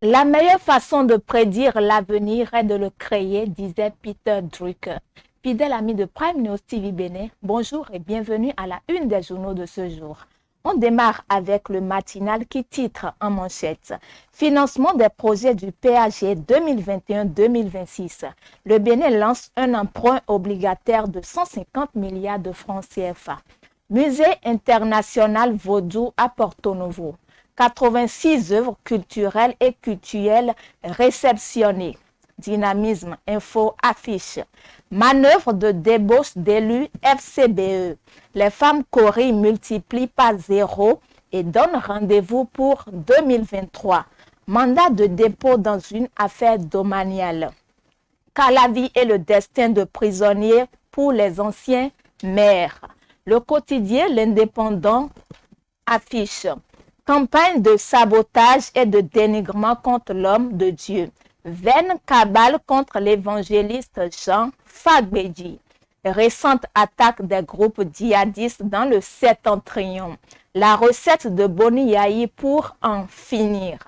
La meilleure façon de prédire l'avenir est de le créer, disait Peter Drucker. Fidèle ami de Prime News TV Bénin, bonjour et bienvenue à la une des journaux de ce jour. On démarre avec le matinal qui titre en manchette « Financement des projets du PAG 2021-2026 ». Le Bénin lance un emprunt obligataire de 150 milliards de francs CFA. Musée international vaudou à Porto Novo. 86 œuvres culturelles et cultuelles réceptionnées. Dynamisme, info, affiche. Manœuvre de débauche d'élus FCBE. Les femmes Corée multiplient par 0 et donnent rendez-vous pour 2023. Mandat de dépôt dans une affaire domaniale. Car la vie est le destin de prisonniers pour les anciens maires. Le quotidien L'Indépendant affiche. Campagne de sabotage et de dénigrement contre l'homme de Dieu. Vaine cabale contre l'évangéliste Jean Fagbédi. Récente attaque des groupes djihadistes dans le Septentrion. La recette de Boni Yahi pour en finir.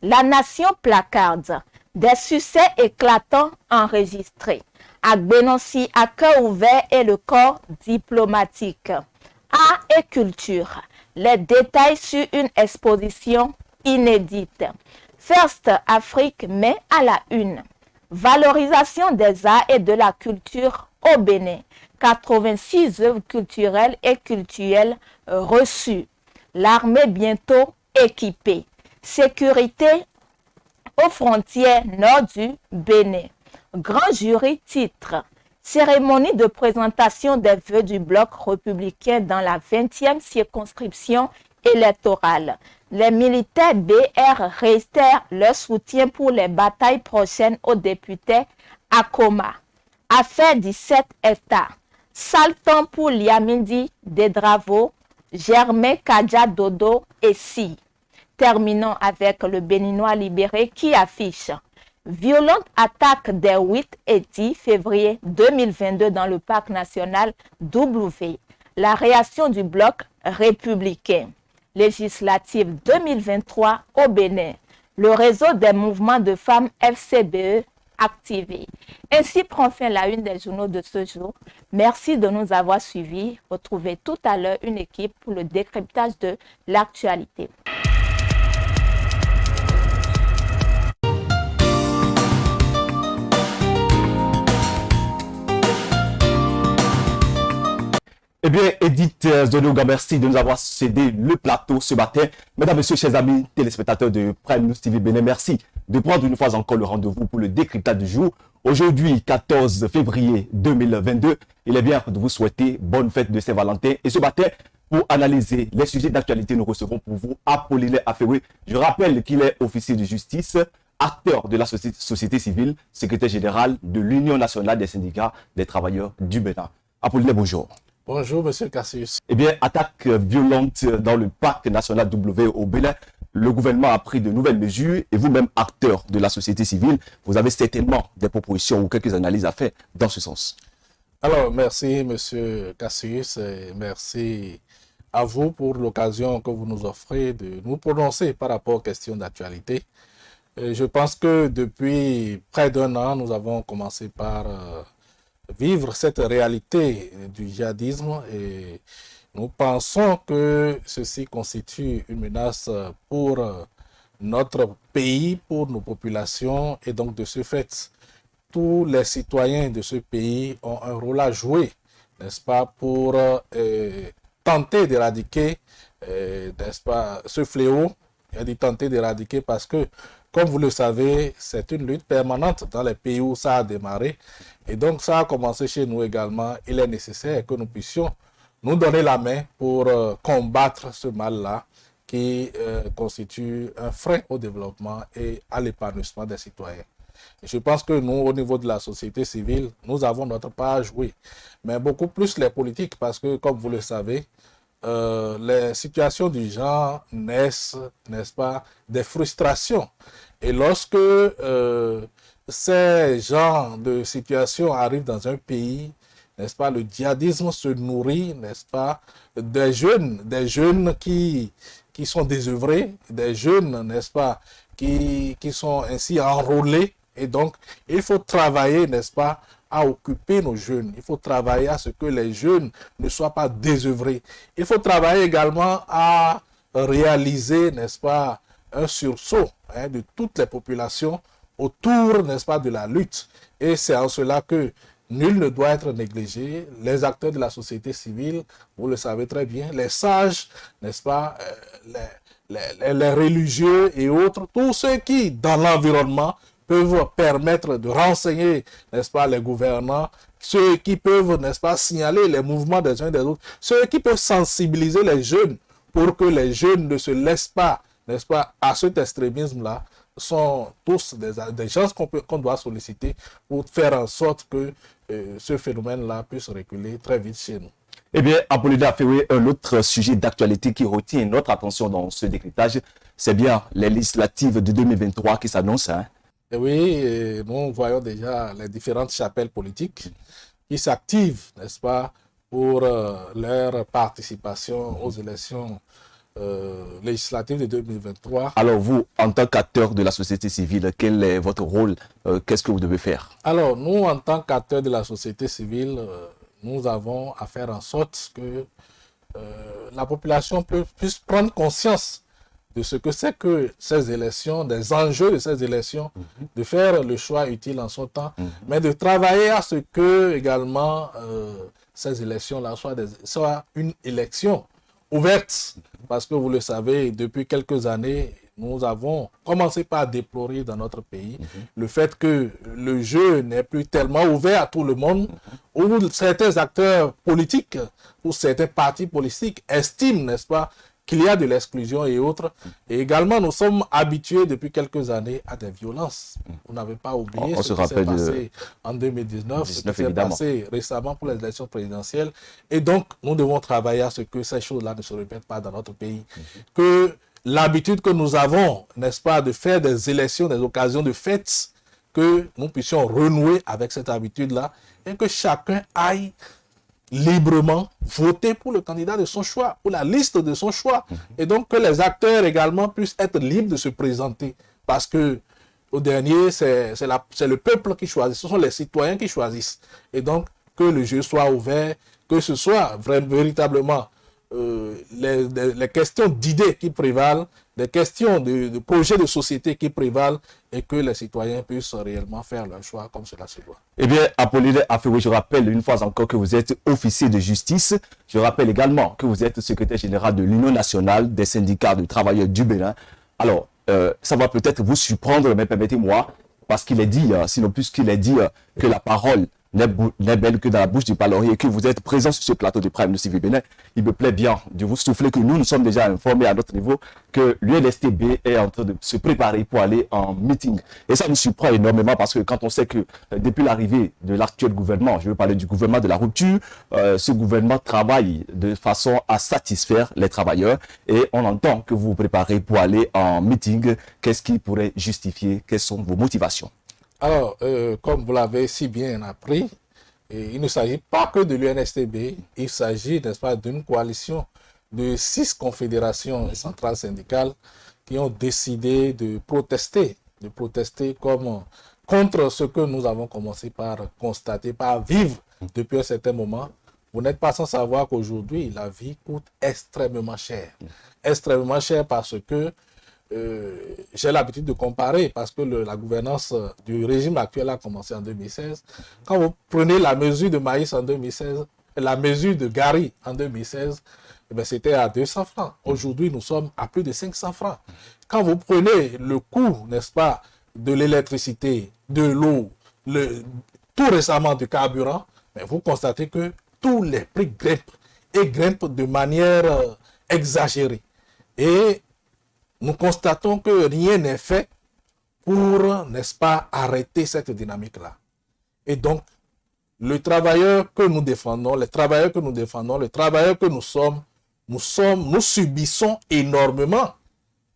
La nation placarde. Des succès éclatants enregistrés. Agbenonsi à cœur ouvert et le corps diplomatique. Art et culture. Les détails sur une exposition inédite. First Afrique met à la une. Valorisation des arts et de la culture au Bénin. 86 œuvres culturelles et cultuelles reçues. L'armée bientôt équipée. Sécurité aux frontières nord du Bénin. Grand jury titre. Cérémonie de présentation des vœux du bloc républicain dans la 20e circonscription électorale. Les militaires BR réitèrent leur soutien pour les batailles prochaines aux députés à Coma. Affaire 17 hectares. Sale temps pour Liamindi Dedravo, Germain Kadja Dodo et Si. Terminons avec le Béninois libéré qui affiche. Violente attaque des 8 et 10 février 2022 dans le parc national W. La réaction du bloc républicain. Législative 2023 au Bénin. Le réseau des mouvements de femmes FCBE activé. Ainsi prend fin la une des journaux de ce jour. Merci de nous avoir suivis. Retrouvez tout à l'heure une équipe pour le décryptage de l'actualité. Eh bien, Edith Zonoga, merci de nous avoir cédé le plateau ce matin. Mesdames, Messieurs, chers amis téléspectateurs de Prime News TV Bénin, merci de prendre une fois encore le rendez-vous pour le décryptage du jour. Aujourd'hui, 14 février 2022, il est bien de vous souhaiter bonne fête de Saint-Valentin. Et ce matin, pour analyser les sujets d'actualité, nous recevons pour vous Apollinaire Afferoué. Je rappelle qu'il est officier de justice, acteur de la société civile, secrétaire général de l'Union nationale des syndicats des travailleurs du Bénin. Apollinaire, bonjour. Bonjour, monsieur Cassius. Eh bien, attaque violente dans le parc national W au Bénin. Le gouvernement a pris de nouvelles mesures et vous-même, acteur de la société civile, vous avez certainement des propositions ou quelques analyses à faire dans ce sens. Alors, merci, monsieur Cassius, et merci à vous pour l'occasion que vous nous offrez de nous prononcer par rapport aux questions d'actualité. Je pense que depuis près d'un an, nous avons commencé par vivre cette réalité du djihadisme et nous pensons que ceci constitue une menace pour notre pays, pour nos populations et donc de ce fait, tous les citoyens de ce pays ont un rôle à jouer, n'est-ce pas, pour tenter d'éradiquer, n'est-ce pas, ce fléau, et de tenter d'éradiquer parce que, comme vous le savez, c'est une lutte permanente dans les pays où ça a démarré. Et donc, ça a commencé chez nous également. Il est nécessaire que nous puissions nous donner la main pour combattre ce mal-là qui constitue un frein au développement et à l'épanouissement des citoyens. Et je pense que nous, au niveau de la société civile, nous avons notre part à jouer. Mais beaucoup plus les politiques parce que, comme vous le savez, les situations du genre naissent, n'est-ce pas, des frustrations. Et lorsque ces genres de situations arrivent dans un pays, n'est-ce pas, le djihadisme se nourrit, n'est-ce pas, des jeunes qui qui sont désœuvrés, des jeunes, n'est-ce pas, qui sont ainsi enrôlés. Et donc, il faut travailler, n'est-ce pas, à occuper nos jeunes. Il faut travailler à ce que les jeunes ne soient pas désœuvrés. Il faut travailler également à réaliser, n'est-ce pas, un sursaut de toutes les populations autour, n'est-ce pas, de la lutte. Et c'est en cela que nul ne doit être négligé. Les acteurs de la société civile, vous le savez très bien, les sages, n'est-ce pas, les religieux et autres, tous ceux qui, dans l'environnement, peuvent permettre de renseigner, n'est-ce pas, les gouvernants, ceux qui peuvent, n'est-ce pas, signaler les mouvements des uns et des autres, ceux qui peuvent sensibiliser les jeunes pour que les jeunes ne se laissent pas, n'est-ce pas, à cet extrémisme-là, sont tous des gens qu'on doit solliciter pour faire en sorte que ce phénomène-là puisse reculer très vite chez nous. Eh bien, Apollinaire Ferré, un autre sujet d'actualité qui retient notre attention dans ce décryptage, c'est bien les législatives de 2023 qui s'annoncent. Et oui, nous voyons déjà les différentes chapelles politiques qui s'activent, n'est-ce pas, pour leur participation aux élections législatives de 2023. Alors vous, en tant qu'acteur de la société civile, quel est votre rôle? Qu'est-ce que vous devez faire? Alors, nous, en tant qu'acteurs de la société civile, nous avons à faire en sorte que la population puisse prendre conscience de ce que c'est que ces élections, des enjeux de ces élections, de faire le choix utile en son temps, mais de travailler à ce que également ces élections-là soient une élection ouverte, parce que vous le savez, depuis quelques années, nous avons commencé par déplorer dans notre pays le fait que le jeu n'est plus tellement ouvert à tout le monde, où certains acteurs politiques ou certains partis politiques estiment, n'est-ce pas, qu'il y a de l'exclusion et autres. Et également, nous sommes habitués depuis quelques années à des violences. Vous n'avez pas oublié ce qui s'est passé en 2019, ce qui s'est passé récemment pour les élections présidentielles. Et donc, nous devons travailler à ce que ces choses-là ne se répètent pas dans notre pays. Que l'habitude que nous avons, n'est-ce pas, de faire des élections, des occasions de fêtes, que nous puissions renouer avec cette habitude-là et que chacun aille librement voter pour le candidat de son choix, pour la liste de son choix. Et donc que les acteurs également puissent être libres de se présenter. Parce que au dernier, c'est le peuple qui choisit, ce sont les citoyens qui choisissent. Et donc que le jeu soit ouvert, que ce soit véritablement les questions d'idées qui prévalent, des questions de projets de société qui prévalent et que les citoyens puissent réellement faire leur choix comme cela se doit. Eh bien, Apollinaire Ferré, je rappelle une fois encore que vous êtes officier de justice. Je rappelle également que vous êtes secrétaire général de l'Union nationale des syndicats de travailleurs du Bénin. Alors, ça va peut-être vous surprendre, mais permettez-moi, parce qu'il est dit, sinon puisqu'il est dit que la parole n'est belle que dans la bouche du palorier et que vous êtes présent sur ce plateau de Prime News TV Bénin, il me plaît bien de vous souffler que nous sommes déjà informés à notre niveau que l'UNSTB est en train de se préparer pour aller en meeting. Et ça nous surprend énormément parce que quand on sait que depuis l'arrivée de l'actuel gouvernement, je veux parler du gouvernement de la rupture, ce gouvernement travaille de façon à satisfaire les travailleurs et on entend que vous vous préparez pour aller en meeting. Qu'est-ce qui pourrait justifier? Quelles sont vos motivations? Alors, comme vous l'avez si bien appris, il ne s'agit pas que de l'UNSTB, il s'agit, n'est-ce pas, d'une coalition de 6 confédérations centrales syndicales qui ont décidé de protester contre ce que nous avons commencé par constater, par vivre depuis un certain moment. Vous n'êtes pas sans savoir qu'aujourd'hui, la vie coûte extrêmement cher. Extrêmement cher parce que j'ai l'habitude de comparer parce que la gouvernance du régime actuel a commencé en 2016. Quand vous prenez la mesure de maïs en 2016, la mesure de gari en 2016, eh c'était à 200 francs. Aujourd'hui, nous sommes à plus de 500 francs. Quand vous prenez le coût, n'est-ce pas, de l'électricité, de l'eau, tout récemment du carburant, mais vous constatez que tous les prix grimpent et grimpent de manière exagérée. Et nous constatons que rien n'est fait pour, n'est-ce pas, arrêter cette dynamique-là. Et donc, le travailleur que nous défendons, les travailleurs que nous défendons, les travailleurs que nous sommes, nous subissons énormément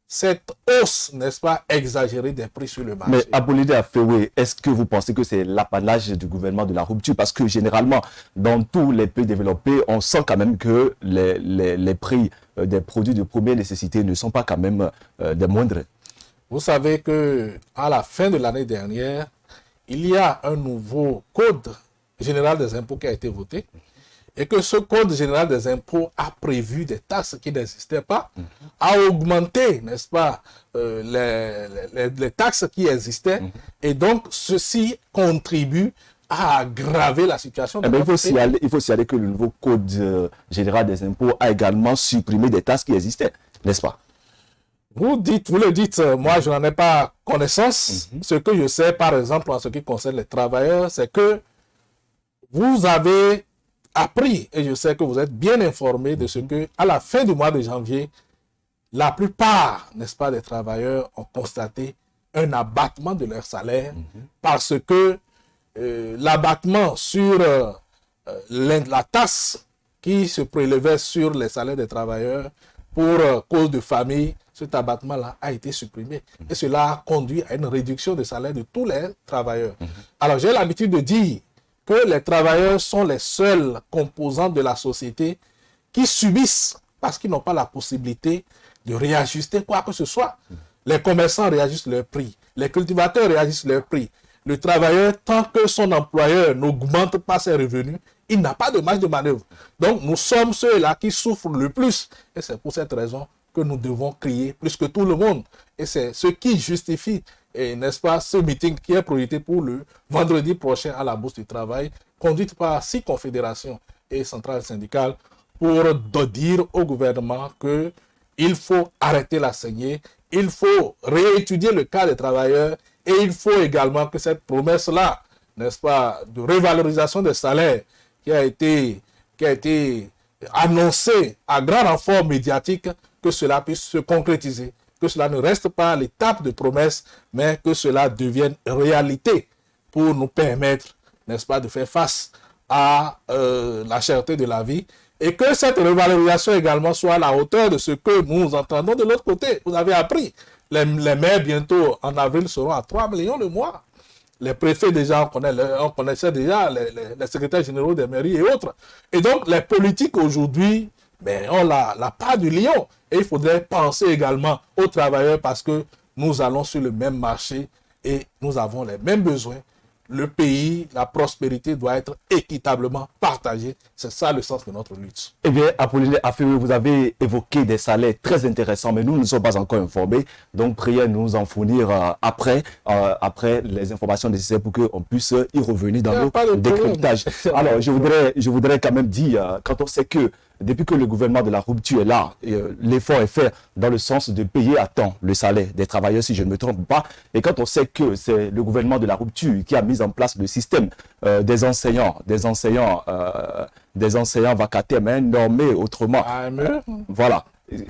cette hausse, n'est-ce pas, exagérée des prix sur le marché. Mais Apollinaire Afewe, est-ce que vous pensez que c'est l'apanage du gouvernement de la rupture? Parce que généralement, dans tous les pays développés, on sent quand même que les prix des produits de première nécessité ne sont pas quand même des moindres. Vous savez que à la fin de l'année dernière, il y a un nouveau code général des impôts qui a été voté et que ce code général des impôts a prévu des taxes qui n'existaient pas, a augmenté, n'est-ce pas, les taxes qui existaient et donc ceci contribue à aggraver la situation. Eh bien, il faut signaler que le nouveau code général des impôts a également supprimé des taxes qui existaient, n'est-ce pas? Vous le dites, moi je n'en ai pas connaissance. Ce que je sais, par exemple, en ce qui concerne les travailleurs, c'est que vous avez appris, et je sais que vous êtes bien informé de ce que, à la fin du mois de janvier, la plupart, n'est-ce pas, des travailleurs ont constaté un abattement de leur salaire parce que l'abattement sur la taxe qui se prélevait sur les salaires des travailleurs pour cause de famille, cet abattement-là a été supprimé. Et cela a conduit à une réduction de salaire de tous les travailleurs. Alors, j'ai l'habitude de dire que les travailleurs sont les seuls composants de la société qui subissent parce qu'ils n'ont pas la possibilité de réajuster quoi que ce soit. Les commerçants réajustent leurs prix, les cultivateurs réajustent leurs prix. Le travailleur, tant que son employeur n'augmente pas ses revenus, il n'a pas de marge de manœuvre. Donc, nous sommes ceux-là qui souffrent le plus. Et c'est pour cette raison que nous devons crier plus que tout le monde. Et c'est ce qui justifie, n'est-ce pas, ce meeting qui est projeté pour le vendredi prochain à la Bourse du Travail, conduite par 6 confédérations et centrales syndicales, pour dire au gouvernement qu'il faut arrêter la saignée, il faut réétudier le cas des travailleurs et il faut également que cette promesse-là, n'est-ce pas, de revalorisation des salaires qui a été annoncée à grand renfort médiatique, que cela puisse se concrétiser, que cela ne reste pas à l'étape de promesse, mais que cela devienne réalité pour nous permettre, n'est-ce pas, de faire face à la cherté de la vie et que cette revalorisation également soit à la hauteur de ce que nous entendons de l'autre côté. Vous avez appris, les maires bientôt en avril seront à 3 millions le mois. Les préfets déjà, on connaissait déjà les secrétaires généraux des mairies et autres. Et donc les politiques aujourd'hui, ont la part du lion. Et il faudrait penser également aux travailleurs parce que nous allons sur le même marché et nous avons les mêmes besoins. Le pays, la prospérité doit être équitablement partagée. C'est ça le sens de notre lutte. Eh bien, Apollinaire Afewe, vous avez évoqué des salaires très intéressants, mais nous ne sommes pas encore informés. Donc, priez à nous en fournir après les informations nécessaires pour qu'on puisse y revenir dans nos décryptages. Alors, je voudrais quand même dire, quand on sait que depuis que le gouvernement de la rupture est là, l'effort est fait dans le sens de payer à temps le salaire des travailleurs, si je ne me trompe pas. Et quand on sait que c'est le gouvernement de la rupture qui a mis en place le système des enseignants vacataires, mais normés autrement. Voilà.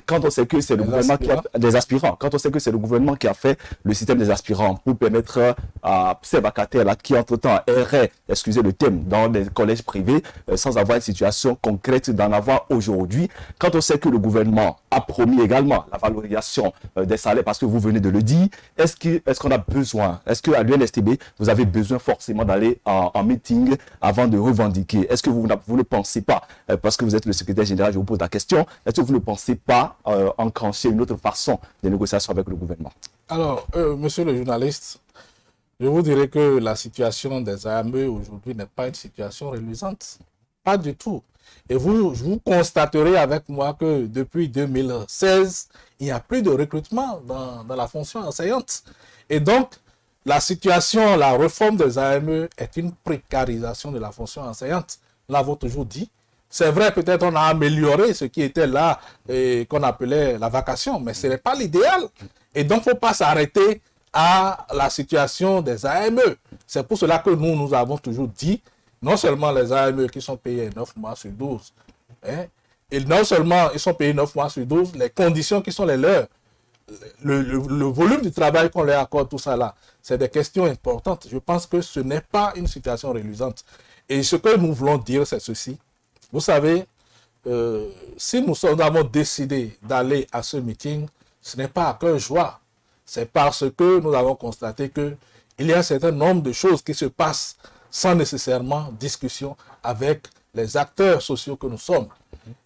Quand on sait que c'est le gouvernement qui a des aspirants, quand on sait que c'est le gouvernement qui a fait le système des aspirants pour permettre à ces vacataires-là qui entre-temps erraient, excusez le thème, dans les collèges privés sans avoir une situation concrète d'en avoir aujourd'hui, quand on sait que le gouvernement a promis également la valorisation des salaires, parce que vous venez de le dire, est-ce qu'on a besoin, est-ce qu'à l'UNSTB, vous avez besoin forcément d'aller en meeting avant de revendiquer? Est-ce que vous ne pensez pas, parce que vous êtes le secrétaire général, je vous pose la question, est-ce que vous ne pensez pas enclencher une autre façon de négociation avec le gouvernement? Alors, monsieur le journaliste, je vous dirais que la situation des AME aujourd'hui n'est pas une situation reluisante. Pas du tout. Et vous constaterez avec moi que depuis 2016, il n'y a plus de recrutement dans la fonction enseignante. Et donc, la situation, la réforme des AME est une précarisation de la fonction enseignante. Nous l'avons toujours dit. C'est vrai, peut-être on a amélioré ce qui était là et qu'on appelait la vacation, mais ce n'est pas l'idéal. Et donc, il ne faut pas s'arrêter à la situation des AME. C'est pour cela que nous avons toujours dit, non seulement les AME qui sont payés 9 mois sur 12, et non seulement ils sont payés 9 mois sur 12, les conditions qui sont les leurs, le volume du travail qu'on leur accorde, tout ça là, c'est des questions importantes. Je pense que ce n'est pas une situation reluisante. Et ce que nous voulons dire, c'est ceci. Vous savez, si nous avons décidé d'aller à ce meeting, ce n'est pas à cœur joie. C'est parce que nous avons constaté qu'il y a un certain nombre de choses qui se passent sans nécessairement discussion avec les acteurs sociaux que nous sommes.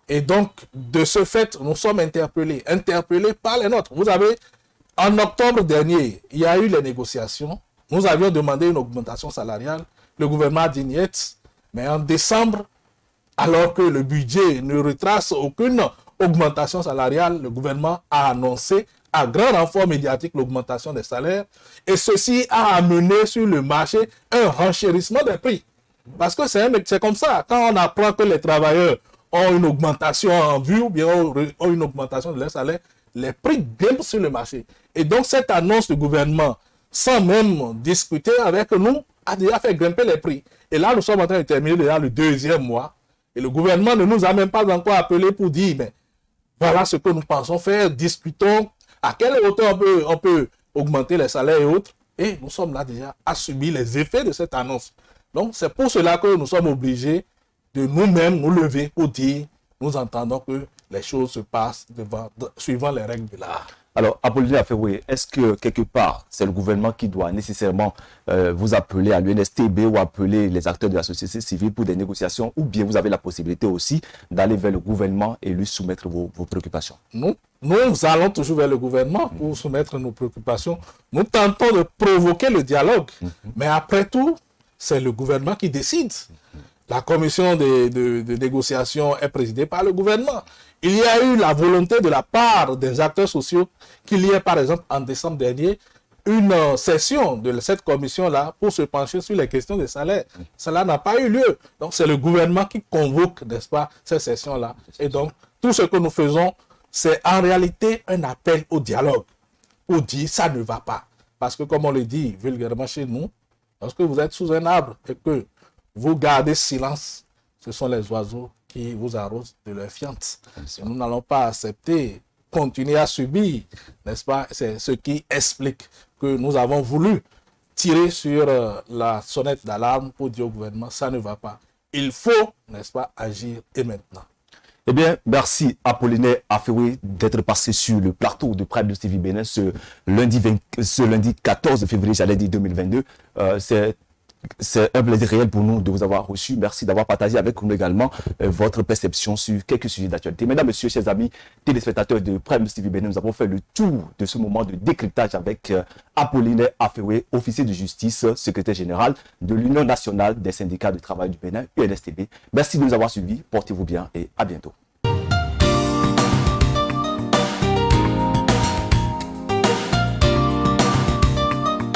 Et donc, de ce fait, nous sommes interpellés par les nôtres. Vous savez, en octobre dernier, il y a eu les négociations. Nous avions demandé une augmentation salariale. Le gouvernement a dit niet. Mais en décembre, alors que le budget ne retrace aucune augmentation salariale, le gouvernement a annoncé à grand renfort médiatique l'augmentation des salaires. Et ceci a amené sur le marché un renchérissement des prix. Parce que c'est comme ça. Quand on apprend que les travailleurs ont une augmentation en vue ou bien ont une augmentation de leur salaire, les prix grimpent sur le marché. Et donc cette annonce du gouvernement, sans même discuter avec nous, a déjà fait grimper les prix. Et là, nous sommes en train de terminer déjà le 2e mois. Et le gouvernement ne nous a même pas encore appelé pour dire, mais voilà ce que nous pensons faire, discutons à quelle hauteur on peut augmenter les salaires et autres. Et nous sommes là déjà à subir les effets de cette annonce. Donc, c'est pour cela que nous sommes obligés de nous-mêmes nous lever pour dire, nous entendons que les choses se passent suivant les règles de l'art. Alors, Apolline Afewe, est-ce que quelque part, c'est le gouvernement qui doit nécessairement vous appeler à l'UNSTB ou appeler les acteurs de la société civile pour des négociations, ou bien vous avez la possibilité aussi d'aller vers le gouvernement et lui soumettre vos préoccupations? Nous allons toujours vers le gouvernement pour soumettre nos préoccupations. Nous tentons de provoquer le dialogue, mais après tout, c'est le gouvernement qui décide. La commission de négociation est présidée par le gouvernement. Il y a eu la volonté de la part des acteurs sociaux qu'il y ait, par exemple, en décembre dernier, une session de cette commission-là pour se pencher sur les questions des salaires. Cela n'a pas eu lieu. Donc, c'est le gouvernement qui convoque, n'est-ce pas, cette session-là. Et donc, tout ce que nous faisons, c'est en réalité un appel au dialogue pour dire ça ne va pas. Parce que, comme on le dit vulgairement chez nous, lorsque vous êtes sous un arbre et que vous gardez silence, ce sont les oiseaux qui vous arrosent de leur fiente. Nous n'allons pas accepter, continuer à subir, n'est-ce pas? C'est ce qui explique que nous avons voulu tirer sur la sonnette d'alarme pour dire au gouvernement, ça ne va pas. Il faut, n'est-ce pas, agir et maintenant. Eh bien, merci Apolline Afewe d'être passé sur le plateau de Prime News TV Bénin ce lundi 14 février, j'allais dire 2022. C'est un plaisir réel pour nous de vous avoir reçu. Merci d'avoir partagé avec nous également votre perception sur quelques sujets d'actualité. Mesdames, Messieurs, chers amis téléspectateurs de Prime News TV Bénin, nous avons fait le tour de ce moment de décryptage avec Apolline Afewe, officier de justice, secrétaire général de l'Union nationale des syndicats de travail du Bénin, UNSTB. Merci de nous avoir suivis. Portez-vous bien et à bientôt.